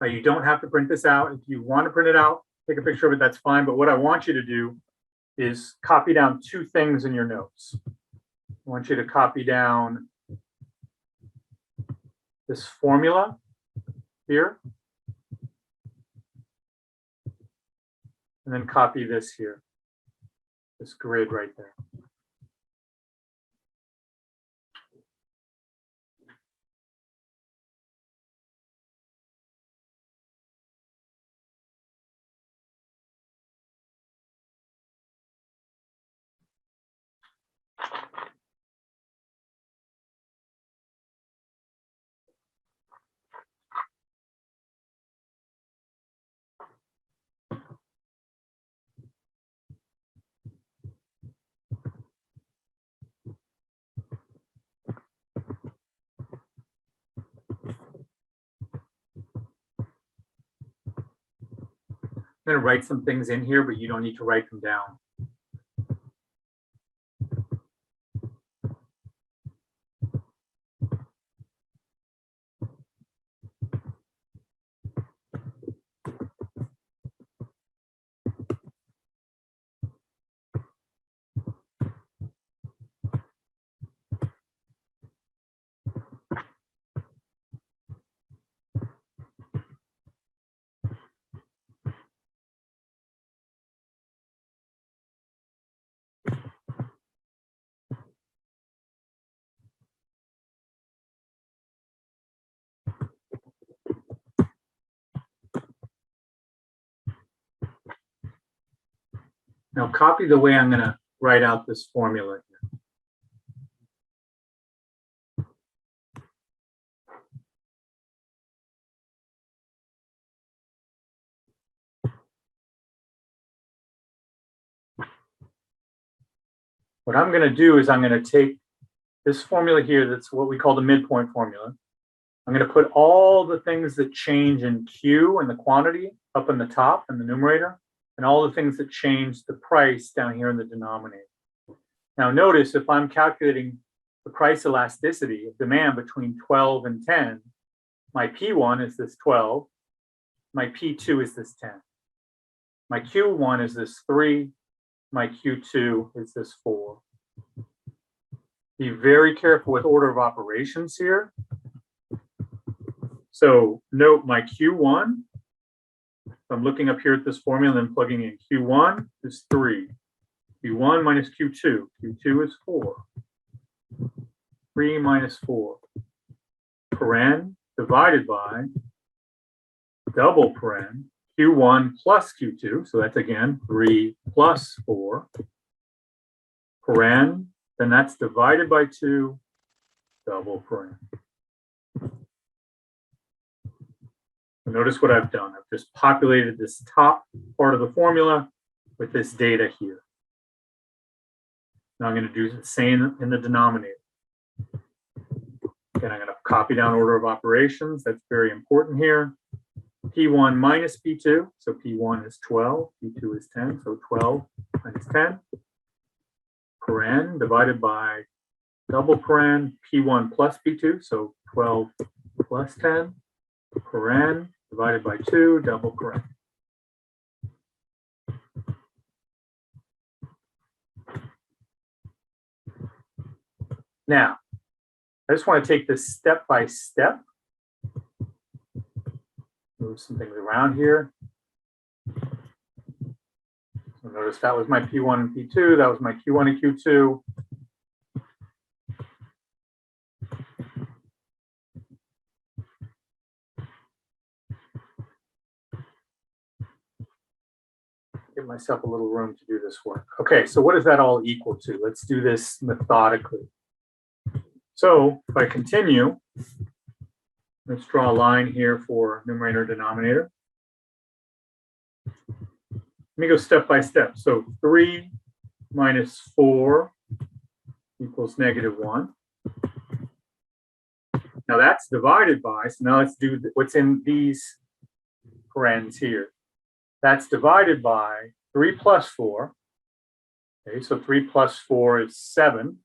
You don't have to print this out. If you want to print it out, take a picture of it, that's fine. But what I want you to do is copy down two things in your notes. I want you to copy down this formula here, and then copy this here, this grid right there. I'm going to write some things in here, but you don't need to write them down. Now copy the way I'm going to write out this formula here. What I'm going to do is I'm going to take this formula here, that's what we call the midpoint formula. I'm going to put all the things that change in Q and the quantity up in the top in the numerator, and all the things that change the price down here in the denominator. Now notice if I'm calculating the price elasticity of demand between 12 and 10, my P1 is this 12, my P2 is this 10. My Q1 is this 3, my Q2 is this 4. Be very careful with order of operations here. So note my Q1, I'm looking up here at this formula and plugging in Q1 is 3. Q1 minus Q2. Q2 is 4. 3 minus 4. Paren divided by double paren Q1 plus Q2. So that's again 3 plus 4. Paren, then that's divided by 2, double paren. Notice what I've done. I've just populated this top part of the formula with this data here. Now I'm going to do the same in the denominator. Again, I'm going to copy down order of operations. That's very important here. P1 minus P2. So P1 is 12. P2 is 10. So 12 minus 10. Paren divided by double paren P1 plus P2. So 12 plus 10. Paren divided by 2, double paren. Now, I just want to take this step by step. Move some things around here. So notice that was my P1 and P2. That was my Q1 and Q2. Give myself a little room to do this work. Okay, so what does that all equal to? Let's do this methodically. So if I continue, let's draw a line here for numerator denominator. Let me go step by step. So 3 minus 4 equals -1. Now that's divided by, so now let's do what's in these parens here. That's divided by 3 plus 4. Okay, so 3 plus 4 is 7.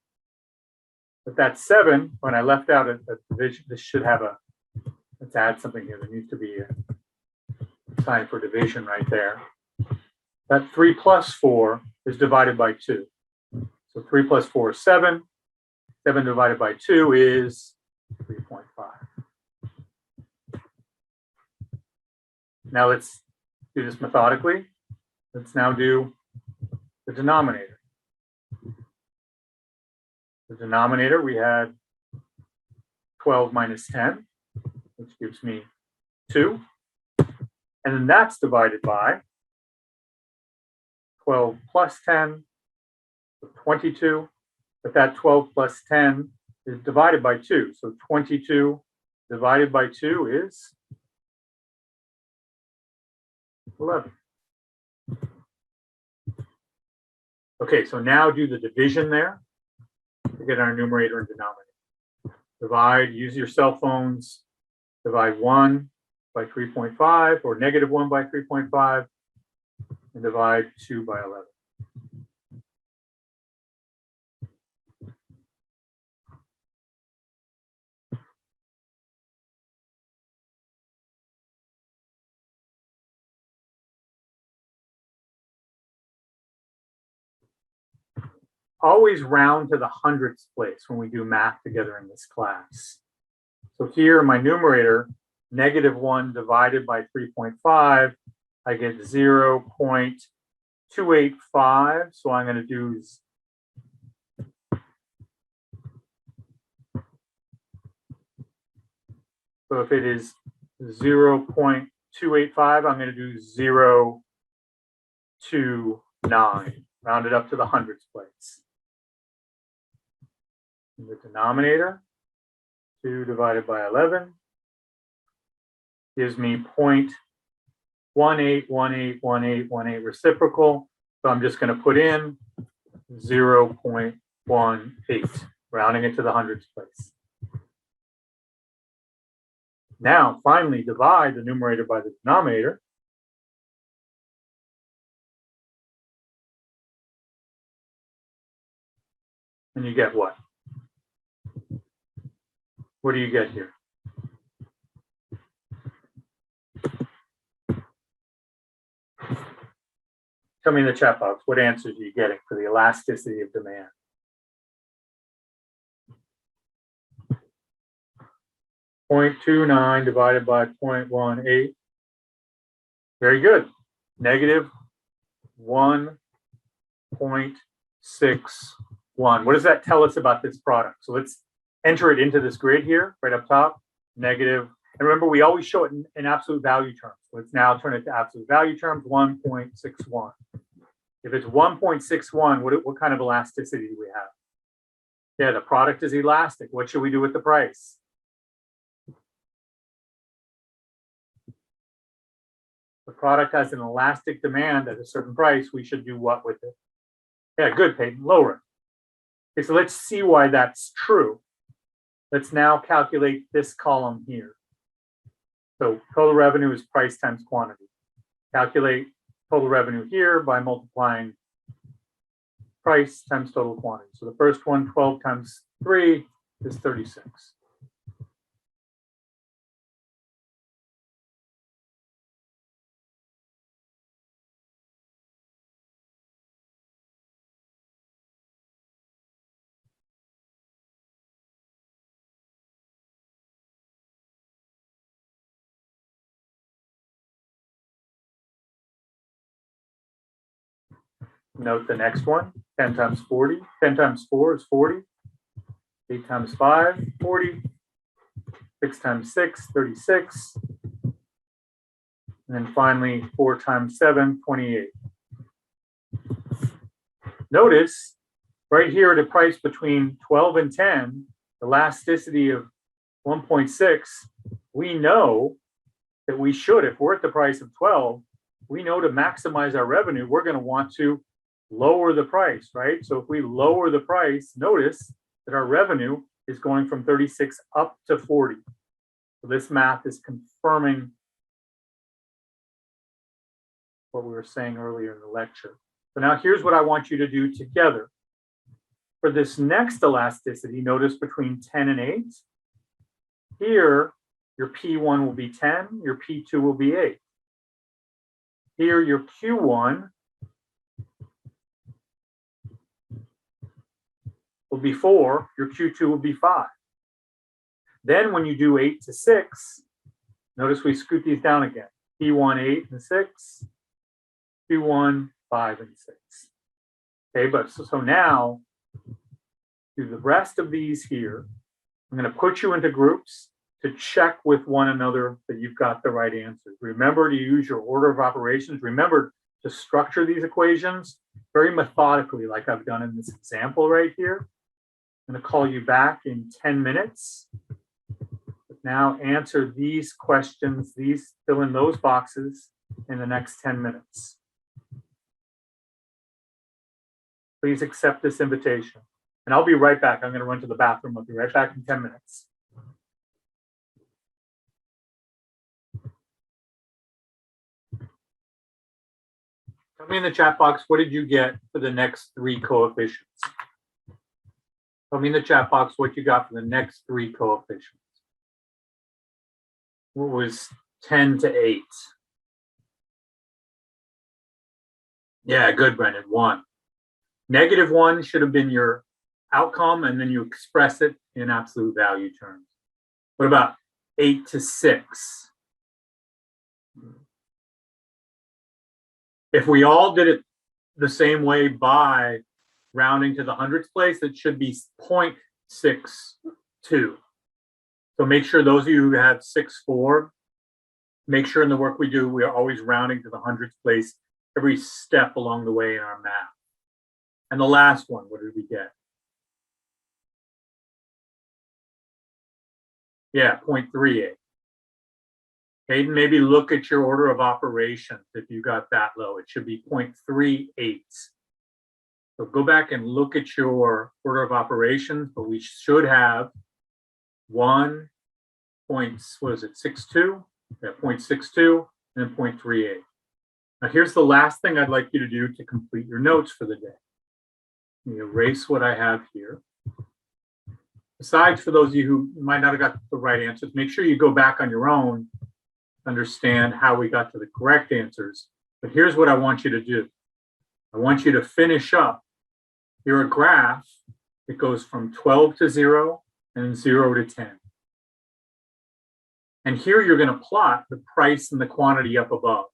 But that's 7, when I left out a division, this should have a, let's add something here. There needs to be sign for division right there. That 3 plus 4 is divided by 2. So 3 plus 4 is 7. 7 divided by 2 is 3.5. Now let's do this methodically. Let's now do the denominator. The denominator, we had 12 minus 10, which gives me 2. And then that's divided by 12 plus 10, so 22. But that 12 plus 10 is divided by 2. So 22 divided by 2 is 11. Okay, so now do the division there to get our numerator and denominator. Divide, use your cell phones, divide 1 by 3.5 or negative 1 by 3.5 and divide 2 by 11. Always round to the hundredths place when we do math together in this class. So here, my numerator, negative 1 divided by 3.5, I get 0.285. So I'm going to do so if it is 0.285, I'm going to do 0.29, round it up to the hundredths place. In the denominator, 2 divided by 11 gives me 0.18181818 reciprocal. So I'm just going to put in 0.18, rounding it to the hundredths place. Now, finally, divide the numerator by the denominator. And you get what? What do you get here? Tell me in the chat box, what answers are you getting for the elasticity of demand? .29 divided by 0.18. Very good. Negative 1.61. What does that tell us about this product? So let's enter it into this grid here, right up top. Negative. And remember, we always show it in absolute value terms. Let's now turn it to absolute value terms, 1.61. If it's 1.61, what kind of elasticity do we have? Yeah, the product is elastic. What should we do with the price? The product has an elastic demand at a certain price. We should do what with it? Yeah, good, Peyton. Lower it. Okay, so let's see why that's true. Let's now calculate this column here. So total revenue is price times quantity. Calculate total revenue here by multiplying price times total quantity. So the first one, 12 times 3 is 36. Note the next one, 10 times 40. 10 times 4 is 40. 8 times 5, 40. 6 times 6, 36. And then finally, 4 times 7, 28. Notice right here at a price between 12 and 10, elasticity of 1.6, we know that we should, if we're at the price of 12, we know to maximize our revenue, we're going to want to lower the price, right? So if we lower the price, notice that our revenue is going from 36 up to 40. So this math is confirming what we were saying earlier in the lecture. So now here's what I want you to do together. For this next elasticity, notice between 10 and 8, here your P1 will be 10, your P2 will be 8. Here, your Q1 will be 4, your Q2 will be 5. Then when you do 8 to 6, notice we scoot these down again. P1, 8 and 6, Q1, 5 and 6. Okay, but so now, do the rest of these here. I'm going to put you into groups to check with one another that you've got the right answers. Remember to use your order of operations. Remember to structure these equations very methodically, like I've done in this example right here. I'm going to call you back in 10 minutes. Now answer these questions, fill in those boxes in the next 10 minutes. Please accept this invitation. And I'll be right back. I'm going to run to the bathroom. I'll be right back in 10 minutes. Tell me in the chat box, what did you get for the next 3 coefficients? Tell me in the chat box what you got for the next 3 coefficients. What was 10 to 8? Yeah, good, Brendan. 1. -1 should have been your outcome, and then you express it in absolute value terms. What about 8 to 6? If we all did it the same way by rounding to the hundredths place, it should be 0.62. So make sure those of you who have 6-4, make sure in the work we do, we are always rounding to the hundredths place every step along the way in our math. And the last one, what did we get? Yeah, 0.38. Okay, maybe look at your order of operations if you got that low. It should be 0.38. So go back and look at your order of operations, but we should have 1.62? Yeah, 0.62 and then 0.38. Now here's the last thing I'd like you to do to complete your notes for the day. You erase what I have here. Besides, for those of you who might not have got the right answers, make sure you go back on your own, understand how we got to the correct answers. But here's what I want you to do. I want you to finish up your graph that goes from 12 to 0 and 0 to 10. And here you're going to plot the price and the quantity up above.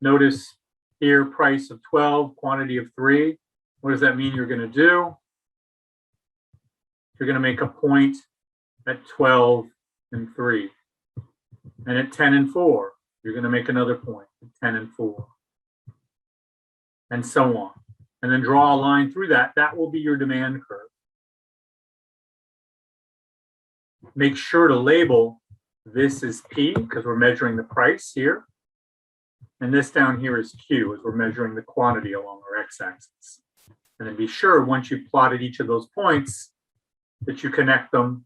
Notice here, price of 12, quantity of 3. What does that mean you're going to do? You're going to make a point at 12 and 3. And at 10 and 4, you're going to make another point at 10 and 4. And so on. And then draw a line through that. That will be your demand curve. Make sure to label this is P because we're measuring the price here. And this down here is Q as we're measuring the quantity along our x-axis. And then be sure once you've plotted each of those points that you connect them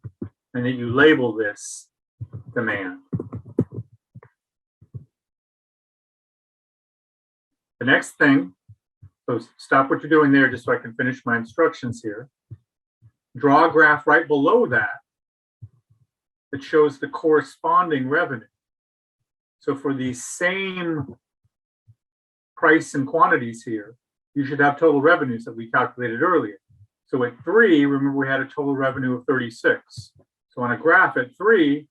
and that you label this demand. The next thing, so stop what you're doing there just so I can finish my instructions here. Draw a graph right below that that shows the corresponding revenue. So for these same price and quantities here, you should have total revenues that we calculated earlier. So at 3, remember we had a total revenue of 36. So on a graph at 3,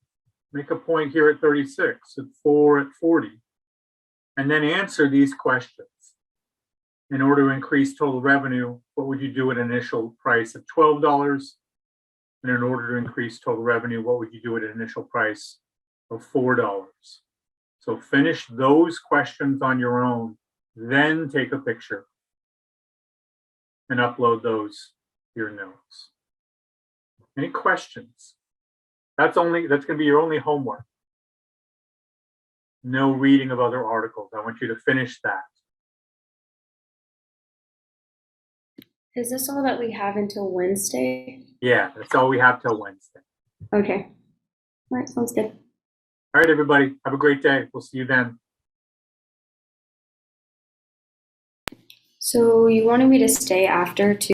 make a point here at 36, at 4 at 40. And then answer these questions. In order to increase total revenue, what would you do at an initial price of $12? And in order to increase total revenue, what would you do at an initial price of $4? So finish those questions on your own, then take a picture and upload those to your notes. Any questions? That's going to be your only homework. No reading of other articles. I want you to finish that. Is this all that we have until Wednesday? Yeah, that's all we have till Wednesday. Okay. All right, sounds good. All right, everybody. Have a great day. We'll see you then. So you wanted me to stay after to